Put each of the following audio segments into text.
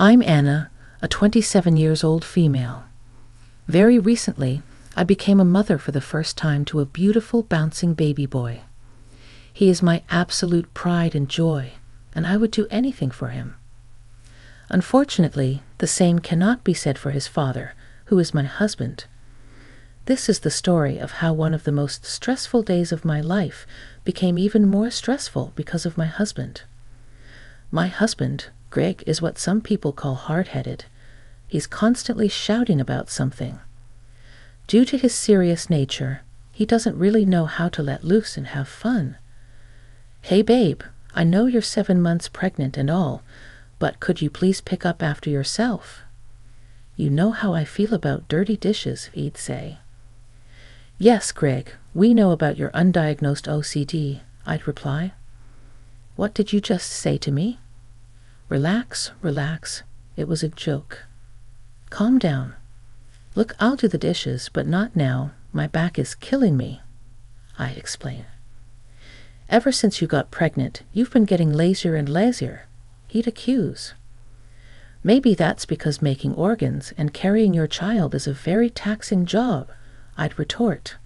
I'm Anna, a 27 years old female. Very recently, I became a mother for the first time to a beautiful bouncing baby boy. He is my absolute pride and joy, and I would do anything for him. Unfortunately, the same cannot be said for his father, who is my husband. This is the story of how one of the most stressful days of my life became even more stressful because of my husband. My husband, Greg, is what some people call hard-headed. He's constantly shouting about something. Due to his serious nature, he doesn't really know how to let loose and have fun. "Hey babe, I know you're 7 months pregnant and all, but could you please pick up after yourself?" "You know how I feel about dirty dishes," he'd say. "Yes, Greg, we know about your undiagnosed OCD," I'd reply. "What did you just say to me?" "Relax, relax. It was a joke." "Calm down. Look, I'll do the dishes, but not now. My back is killing me," I'd explain. "Ever since you got pregnant, you've been getting lazier and lazier," he'd accuse. "Maybe that's because making organs and carrying your child is a very taxing job," I'd retort.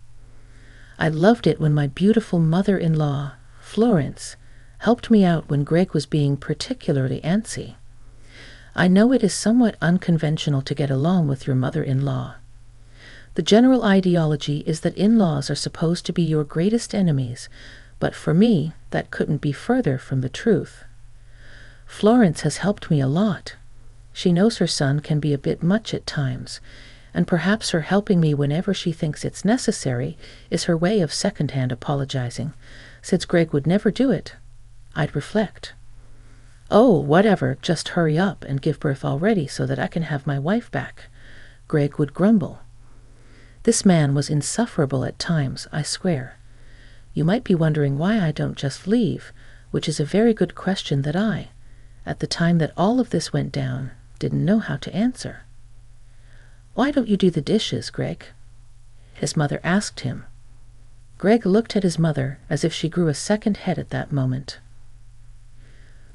I loved it when my beautiful mother-in-law, Florence, helped me out when Greg was being particularly antsy. I know it is somewhat unconventional to get along with your mother-in-law. The general ideology is that in-laws are supposed to be your greatest enemies, but for me, that couldn't be further from the truth. Florence has helped me a lot. She knows her son can be a bit much at times, and perhaps her helping me whenever she thinks it's necessary is her way of secondhand apologizing, since Greg would never do it. I'd reflect. "Oh, whatever, just hurry up and give birth already so that I can have my wife back," Greg would grumble. This man was insufferable at times, I swear. You might be wondering why I don't just leave, which is a very good question that I, at the time that all of this went down, didn't know how to answer. "Why don't you do the dishes, Greg?" his mother asked him. Greg looked at his mother as if she grew a second head at that moment.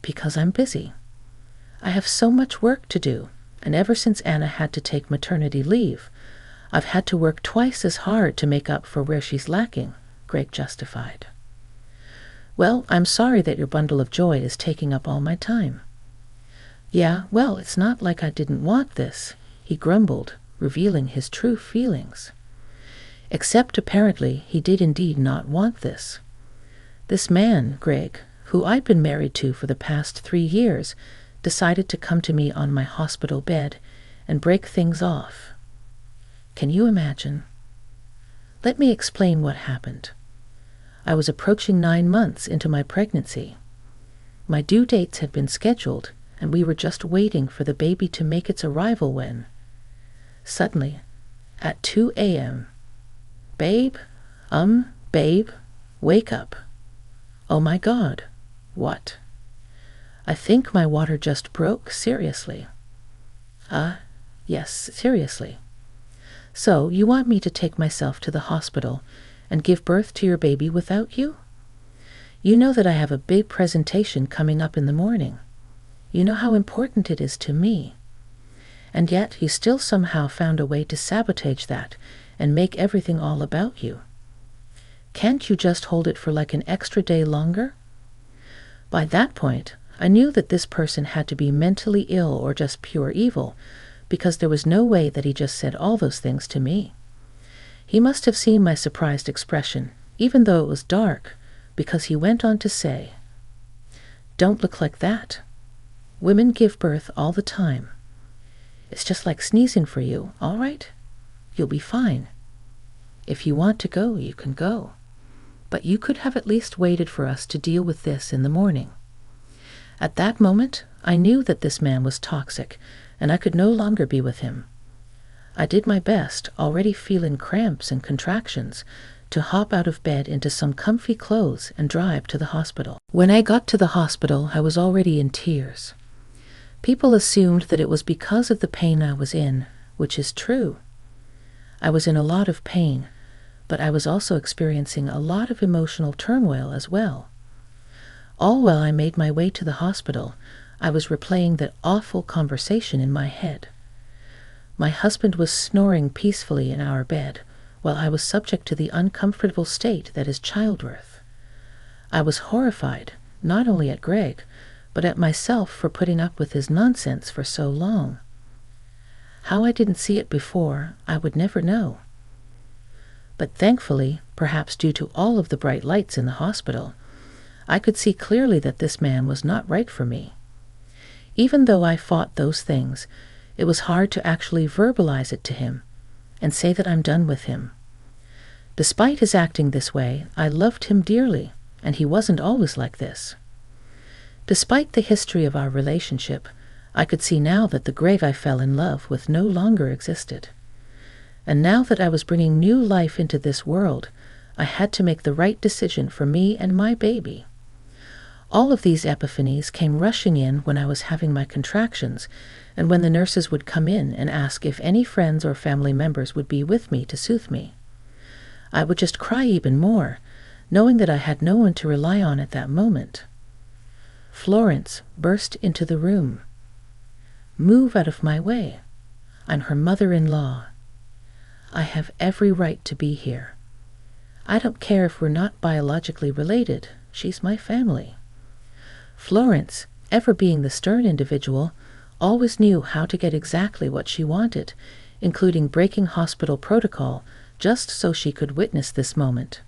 "Because I'm busy. I have so much work to do, and ever since Anna had to take maternity leave, I've had to work twice as hard to make up for where she's lacking," Greg justified. "Well, I'm sorry that your bundle of joy is taking up all my time." "Yeah, well, it's not like I didn't want this," he grumbled, revealing his true feelings. Except apparently he did indeed not want this. This man, Greg, who I'd been married to for the past 3 years, decided to come to me on my hospital bed and break things off. Can you imagine? Let me explain what happened. I was approaching 9 months into my pregnancy. My due dates had been scheduled, and we were just waiting for the baby to make its arrival when, suddenly, at 2 a.m., "Babe, babe, wake up." Oh my God, what? "I think my water just broke, seriously." Yes, seriously. "So you want me to take myself to the hospital and give birth to your baby without you? You know that I have a big presentation coming up in the morning. You know how important it is to me. And yet you still somehow found a way to sabotage that and make everything all about you. Can't you just hold it for like an extra day longer?" By that point, I knew that this person had to be mentally ill or just pure evil, because there was no way that he just said all those things to me. He must have seen my surprised expression, even though it was dark, because he went on to say, "Don't look like that. Women give birth all the time. It's just like sneezing for you, all right? You'll be fine. If you want to go, you can go. But you could have at least waited for us to deal with this in the morning." At that moment, I knew that this man was toxic, and I could no longer be with him. I did my best, already feeling cramps and contractions, to hop out of bed into some comfy clothes and drive to the hospital. When I got to the hospital, I was already in tears. People assumed that it was because of the pain I was in, which is true. I was in a lot of pain, but I was also experiencing a lot of emotional turmoil as well. All while I made my way to the hospital, I was replaying that awful conversation in my head. My husband was snoring peacefully in our bed, while I was subject to the uncomfortable state that is childbirth. I was horrified, not only at Greg, but at myself for putting up with his nonsense for so long. How I didn't see it before, I would never know. But thankfully, perhaps due to all of the bright lights in the hospital, I could see clearly that this man was not right for me. Even though I fought those things, it was hard to actually verbalize it to him and say that I'm done with him. Despite his acting this way, I loved him dearly, and he wasn't always like this. Despite the history of our relationship, I could see now that the Greg I fell in love with no longer existed. And now that I was bringing new life into this world, I had to make the right decision for me and my baby. All of these epiphanies came rushing in when I was having my contractions, and when the nurses would come in and ask if any friends or family members would be with me to soothe me. I would just cry even more, knowing that I had no one to rely on at that moment. Florence burst into the room. "Move out of my way. I'm her mother-in-law. I have every right to be here. I don't care if we're not biologically related. She's my family." Florence, ever being the stern individual, always knew how to get exactly what she wanted, including breaking hospital protocol, just so she could witness this moment.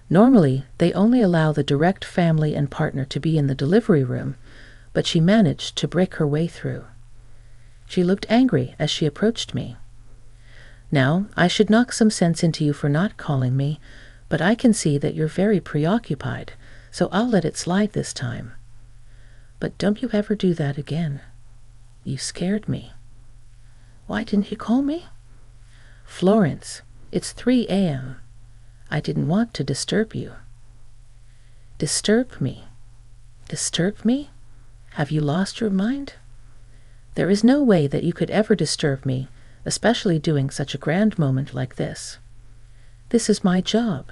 Normally, they only allow the direct family and partner to be in the delivery room, but she managed to break her way through. She looked angry as she approached me. "Now, I should knock some sense into you for not calling me, but I can see that you're very preoccupied, so I'll let it slide this time. But don't you ever do that again. You scared me." "Why didn't you call me?" "Florence, it's 3 a.m. I didn't want to disturb you." "Disturb me? Disturb me? Have you lost your mind? There is no way that you could ever disturb me, especially doing such a grand moment like this. This is my job.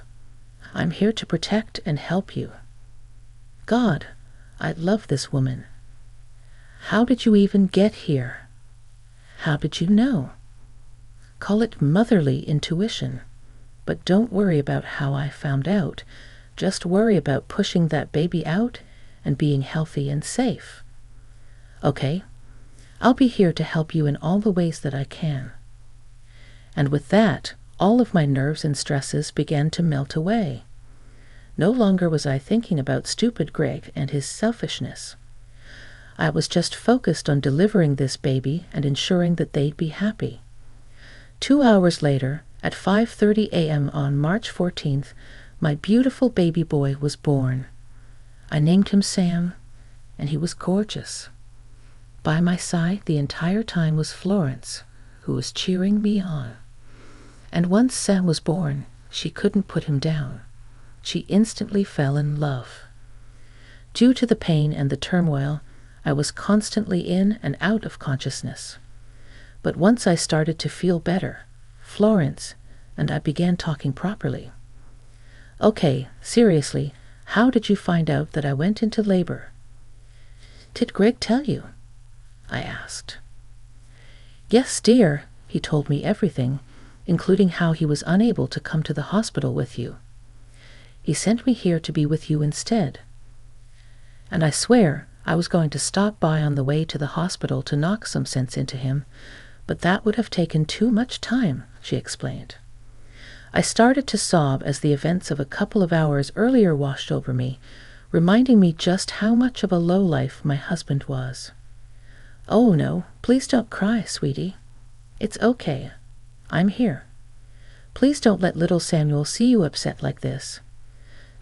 I'm here to protect and help you. God, I love this woman. How did you even get here? How did you know? Call it motherly intuition, but don't worry about how I found out. Just worry about pushing that baby out and being healthy and safe. Okay, I'll be here to help you in all the ways that I can." And with that, all of my nerves and stresses began to melt away. No longer was I thinking about stupid Greg and his selfishness. I was just focused on delivering this baby and ensuring that they'd be happy. 2 hours later, at 5:30 a.m. on March 14th, my beautiful baby boy was born. I named him Sam, and he was gorgeous. By my side the entire time was Florence, who was cheering me on. And once Sam was born, she couldn't put him down. She instantly fell in love. Due to the pain and the turmoil, I was constantly in and out of consciousness. But once I started to feel better, Florence and I began talking properly. "Okay, seriously, how did you find out that I went into labor?" "Did Greg tell you?" I asked. "Yes, dear, he told me everything, including how he was unable to come to the hospital with you. He sent me here to be with you instead. And I swear I was going to stop by on the way to the hospital to knock some sense into him, but that would have taken too much time," she explained. I started to sob as the events of a couple of hours earlier washed over me, reminding me just how much of a lowlife my husband was. "Oh no, please don't cry, sweetie. It's okay. I'm here. Please don't let little Samuel see you upset like this.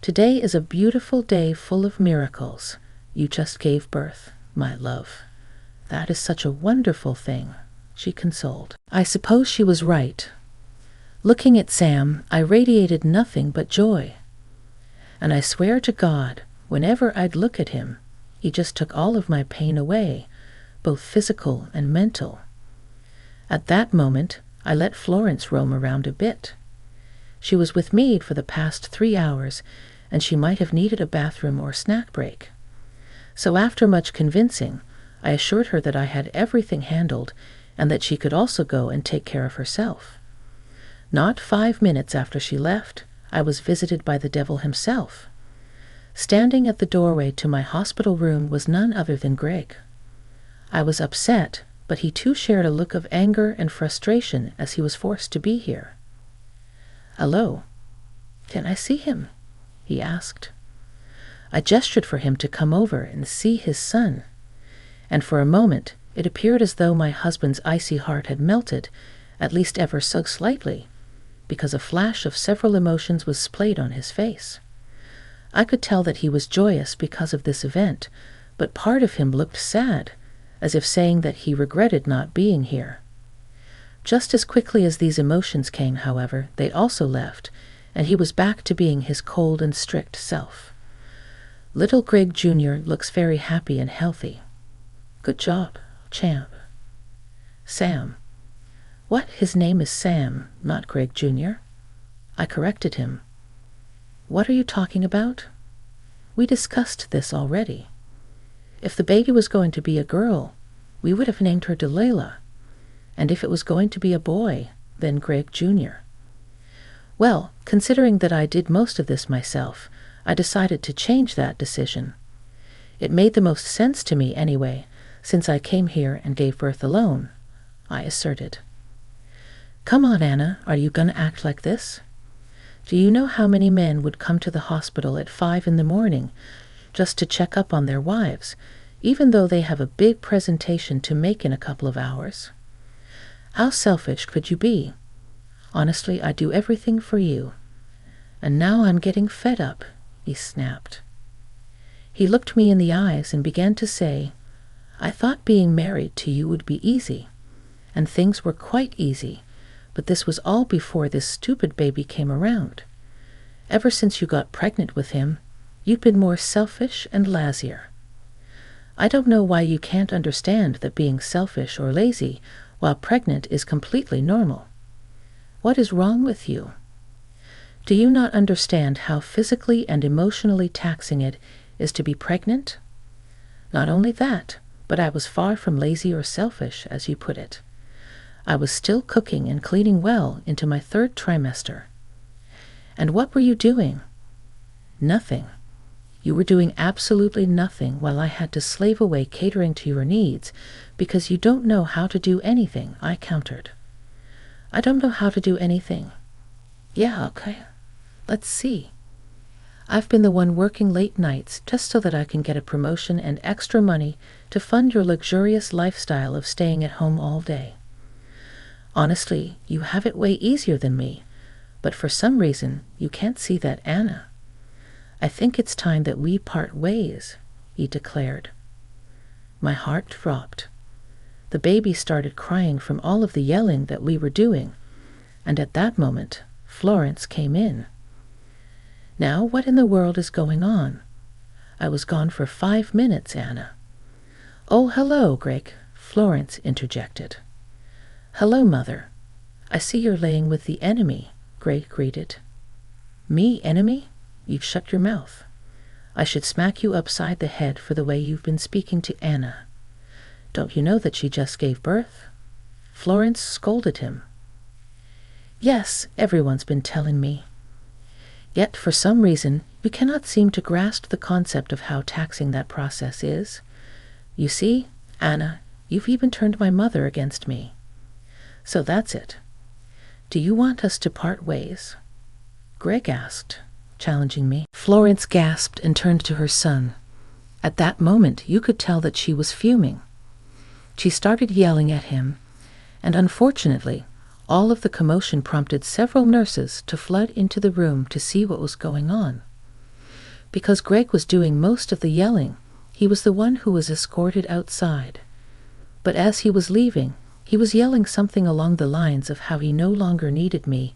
Today is a beautiful day full of miracles. You just gave birth, my love. That is such a wonderful thing," she consoled. I suppose she was right. Looking at Sam, I radiated nothing but joy. And I swear to God, whenever I'd look at him, he just took all of my pain away, both physical and mental. At that moment, I let Florence roam around a bit. She was with me for the past 3 hours, and she might have needed a bathroom or snack break. So after much convincing, I assured her that I had everything handled and that she could also go and take care of herself. Not 5 minutes after she left, I was visited by the devil himself. Standing at the doorway to my hospital room was none other than Greg. I was upset, but he too shared a look of anger and frustration as he was forced to be here. "Hello, can I see him?" he asked. I gestured for him to come over and see his son, and for a moment it appeared as though my husband's icy heart had melted, at least ever so slightly, because a flash of several emotions was displayed on his face. I could tell that he was joyous because of this event, but part of him looked sad, as if saying that he regretted not being here. Just as quickly as these emotions came, however, they also left, and he was back to being his cold and strict self. Little Greg Jr. looks very happy and healthy. Good job, champ. Sam. What? His name is Sam, not Greg Jr. I corrected him. What are you talking about? We discussed this already. If the baby was going to be a girl, we would have named her Delilah. And if it was going to be a boy, then Greg Jr. Well, considering that I did most of this myself, I decided to change that decision. It made the most sense to me anyway, since I came here and gave birth alone, I asserted. Come on, Anna, are you going to act like this? Do you know how many men would come to the hospital at 5 in the morning just to check up on their wives, even though they have a big presentation to make in a couple of hours? How selfish could you be? Honestly, I do everything for you. And now I'm getting fed up, he snapped. He looked me in the eyes and began to say, I thought being married to you would be easy, and things were quite easy, but this was all before this stupid baby came around. Ever since you got pregnant with him, you've been more selfish and lazier. I don't know why you can't understand that being selfish or lazy while pregnant is completely normal. What is wrong with you? Do you not understand how physically and emotionally taxing it is to be pregnant? Not only that, but I was far from lazy or selfish, as you put it. I was still cooking and cleaning well into my 3rd trimester. And what were you doing? Nothing. You were doing absolutely nothing while I had to slave away catering to your needs because you don't know how to do anything, I countered. I don't know how to do anything. Yeah, okay. Let's see. I've been the one working late nights just so that I can get a promotion and extra money to fund your luxurious lifestyle of staying at home all day. Honestly, you have it way easier than me, but for some reason you can't see that, Anna. I think it's time that we part ways, he declared. My heart dropped. The baby started crying from all of the yelling that we were doing, and at that moment, Florence came in. Now, what in the world is going on? I was gone for 5 minutes, Anna. Oh, hello, Greg, Florence interjected. Hello, Mother. I see you're laying with the enemy, Greg greeted. Me, enemy? You've shut your mouth. I should smack you upside the head for the way you've been speaking to Anna. Don't you know that she just gave birth? Florence scolded him. Yes, everyone's been telling me. Yet, for some reason, you cannot seem to grasp the concept of how taxing that process is. You see, Anna, you've even turned my mother against me. So that's it. Do you want us to part ways? Greg asked, challenging me. Florence gasped and turned to her son. At that moment, you could tell that she was fuming. She started yelling at him, and unfortunately, all of the commotion prompted several nurses to flood into the room to see what was going on. Because Greg was doing most of the yelling, he was the one who was escorted outside. But as he was leaving, he was yelling something along the lines of how he no longer needed me,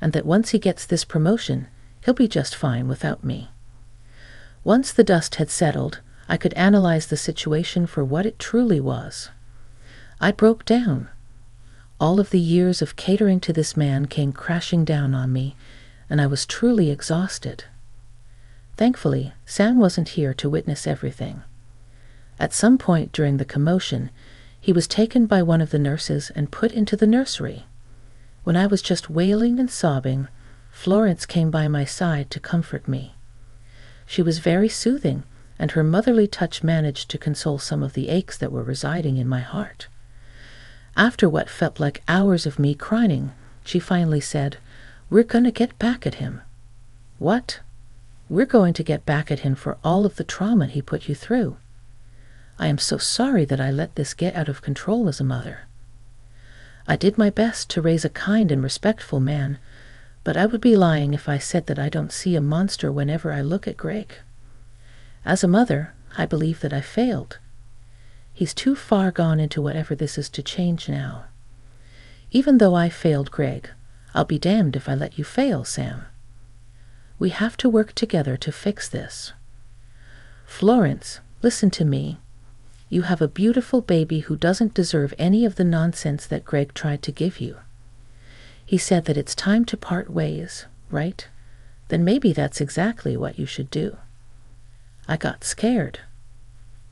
and that once he gets this promotion, he'll be just fine without me. Once the dust had settled, I could analyze the situation for what it truly was. I broke down. All of the years of catering to this man came crashing down on me, and I was truly exhausted. Thankfully, Sam wasn't here to witness everything. At some point during the commotion, he was taken by one of the nurses and put into the nursery. When I was just wailing and sobbing, Florence came by my side to comfort me. She was very soothing, and her motherly touch managed to console some of the aches that were residing in my heart. After what felt like hours of me crying, she finally said, "We're going to get back at him." "What?" "We're going to get back at him for all of the trauma he put you through. I am so sorry that I let this get out of control as a mother. I did my best to raise a kind and respectful man, but I would be lying if I said that I don't see a monster whenever I look at Greg. As a mother, I believe that I failed. He's too far gone into whatever this is to change now. Even though I failed Greg, I'll be damned if I let you fail, Sam. We have to work together to fix this. Florence, listen to me. You have a beautiful baby who doesn't deserve any of the nonsense that Greg tried to give you. He said that it's time to part ways, right? Then maybe that's exactly what you should do." I got scared.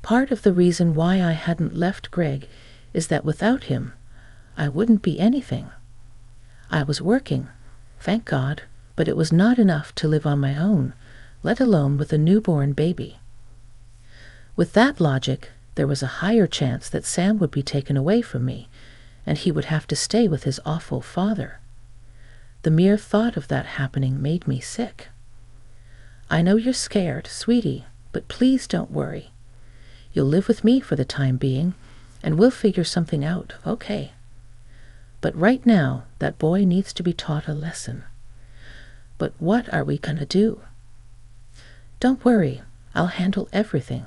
Part of the reason why I hadn't left Greg is that without him, I wouldn't be anything. I was working, thank God, but it was not enough to live on my own, let alone with a newborn baby. With that logic, there was a higher chance that Sam would be taken away from me, and he would have to stay with his awful father. The mere thought of that happening made me sick. "I know you're scared, sweetie, but please don't worry. You'll live with me for the time being, and we'll figure something out, okay? But right now, that boy needs to be taught a lesson. But what are we gonna do?" "Don't worry, I'll handle everything.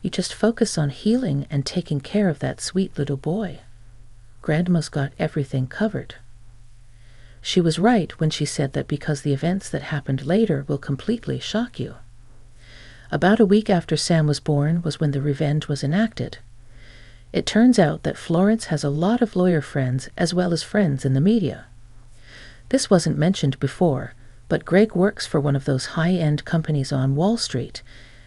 You just focus on healing and taking care of that sweet little boy. Grandma's got everything covered." She was right when she said that because the events that happened later will completely shock you. About a week after Sam was born was when the revenge was enacted. It turns out that Florence has a lot of lawyer friends as well as friends in the media. This wasn't mentioned before, but Greg works for one of those high-end companies on Wall Street,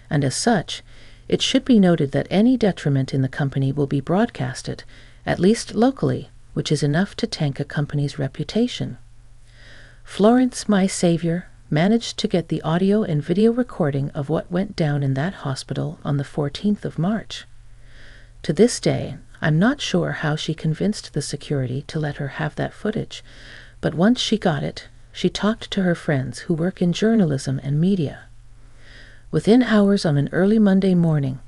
and as such, it should be noted that any detriment in the company will be broadcasted, at least locally, which is enough to tank a company's reputation. Florence, my savior, managed to get the audio and video recording of what went down in that hospital on the 14th of March. To this day, I'm not sure how she convinced the security to let her have that footage, but once she got it, she talked to her friends who work in journalism and media. Within hours on an early Monday morning,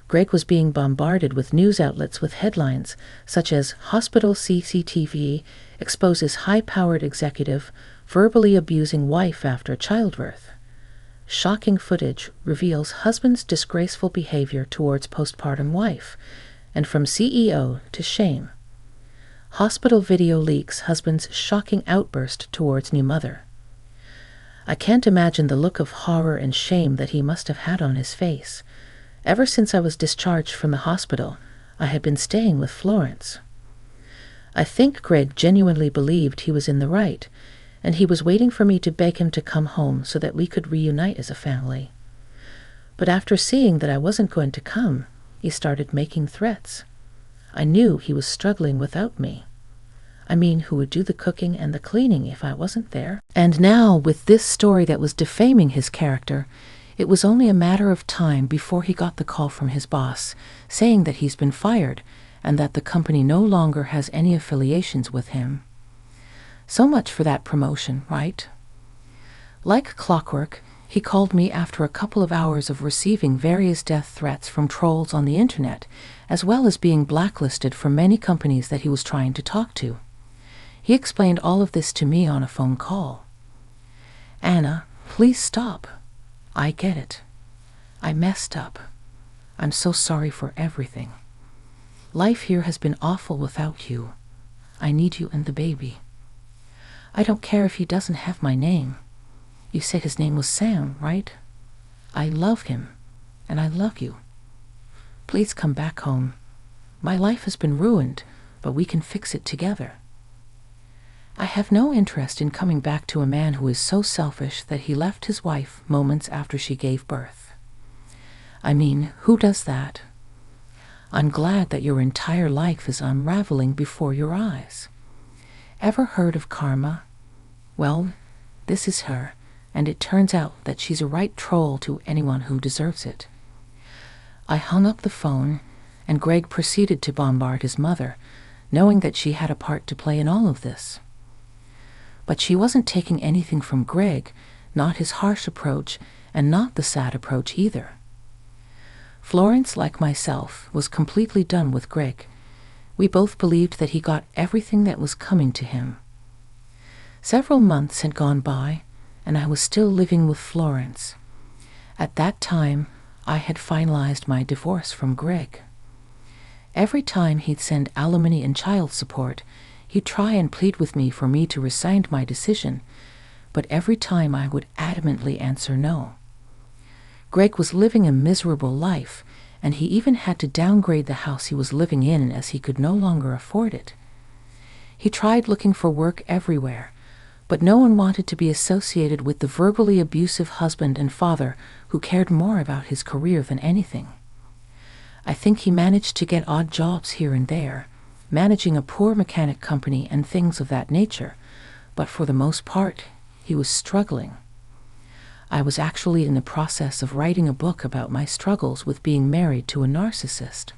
Greg was being bombarded with news outlets with headlines such as "Hospital CCTV exposes high-powered executive verbally abusing wife after childbirth." "Shocking footage reveals husband's disgraceful behavior towards postpartum wife," and "From CEO to shame." Hospital video leaks husband's shocking outburst towards new mother. I can't imagine the look of horror and shame that he must have had on his face. Ever since I was discharged from the hospital, I had been staying with Florence. I think Greg genuinely believed he was in the right, and he was waiting for me to beg him to come home so that we could reunite as a family. But after seeing that I wasn't going to come, he started making threats. I knew he was struggling without me. I mean, who would do the cooking and the cleaning if I wasn't there? And now, with this story that was defaming his character, it was only a matter of time before he got the call from his boss, saying that he's been fired and that the company no longer has any affiliations with him. So much for that promotion, right? Like clockwork, he called me after a couple of hours of receiving various death threats from trolls on the internet, as well as being blacklisted from many companies that he was trying to talk to. He explained all of this to me on a phone call. "Anna, please stop. I get it. I messed up. I'm so sorry for everything. Life here has been awful without you. I need you and the baby. I don't care if he doesn't have my name. You said his name was Sam, right? I love him, and I love you. Please come back home. My life has been ruined, but we can fix it together. I have no interest in coming back to a man who is so selfish that he left his wife moments after she gave birth. I mean, who does that? I'm glad that your entire life is unraveling before your eyes. Ever heard of karma? Well, this is her, and it turns out that she's a right troll to anyone who deserves it." I hung up the phone, and Greg proceeded to bombard his mother, knowing that she had a part to play in all of this. But she wasn't taking anything from Greg, not his harsh approach, and not the sad approach either. Florence, like myself, was completely done with Greg. We both believed that he got everything that was coming to him. Several months had gone by, and I was still living with Florence. At that time, I had finalized my divorce from Greg. Every time he'd send alimony and child support, he'd try and plead with me for me to rescind my decision, but every time I would adamantly answer no. Greg was living a miserable life, and he even had to downgrade the house he was living in as he could no longer afford it. He tried looking for work everywhere, but no one wanted to be associated with the verbally abusive husband and father who cared more about his career than anything. I think he managed to get odd jobs here and there, managing a poor mechanic company and things of that nature, but for the most part, he was struggling. I was actually in the process of writing a book about my struggles with being married to a narcissist.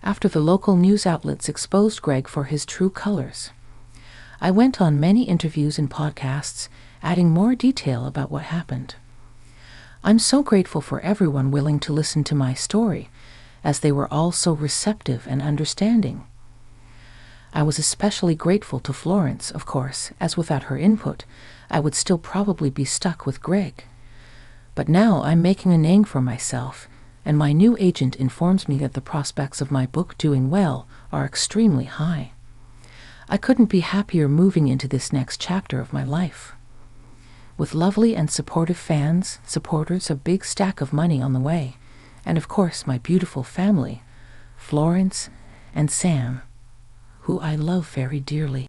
After the local news outlets exposed Greg for his true colors, I went on many interviews and podcasts, adding more detail about what happened. I'm so grateful for everyone willing to listen to my story, as they were all so receptive and understanding. I was especially grateful to Florence, of course, as without her input, I would still probably be stuck with Greg. But now I'm making a name for myself, and my new agent informs me that the prospects of my book doing well are extremely high. I couldn't be happier moving into this next chapter of my life. With lovely and supportive fans, supporters, a big stack of money on the way, and of course my beautiful family, Florence and Sam, who I love very dearly.